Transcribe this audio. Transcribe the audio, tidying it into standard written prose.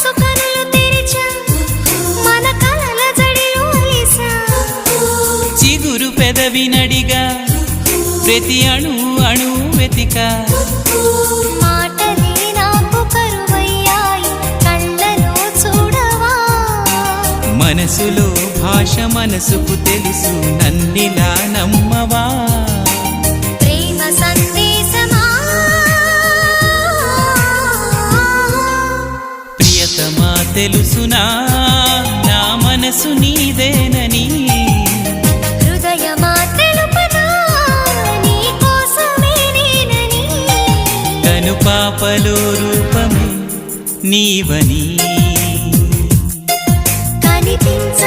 మనసు కనులు తెరిచా మన కలల జడిలో అలిసా చిగురు పెదవినడిగా ప్రతి అణు అణు వెతిక మాటలే నాకు కరువయ్యాయి కళ్ళలో చూడవా మనసులో భాష మనసుకు తెలుసు నన్నిలా నమ్మవా ప్రేమ సందేశమా ప్రియతమా తెలుసునా నా మనసు నీదేనని హృదయమా తెలుపనా నీ కోసమే నేనని కను పాపలో రూపమే నీవని కనిపించ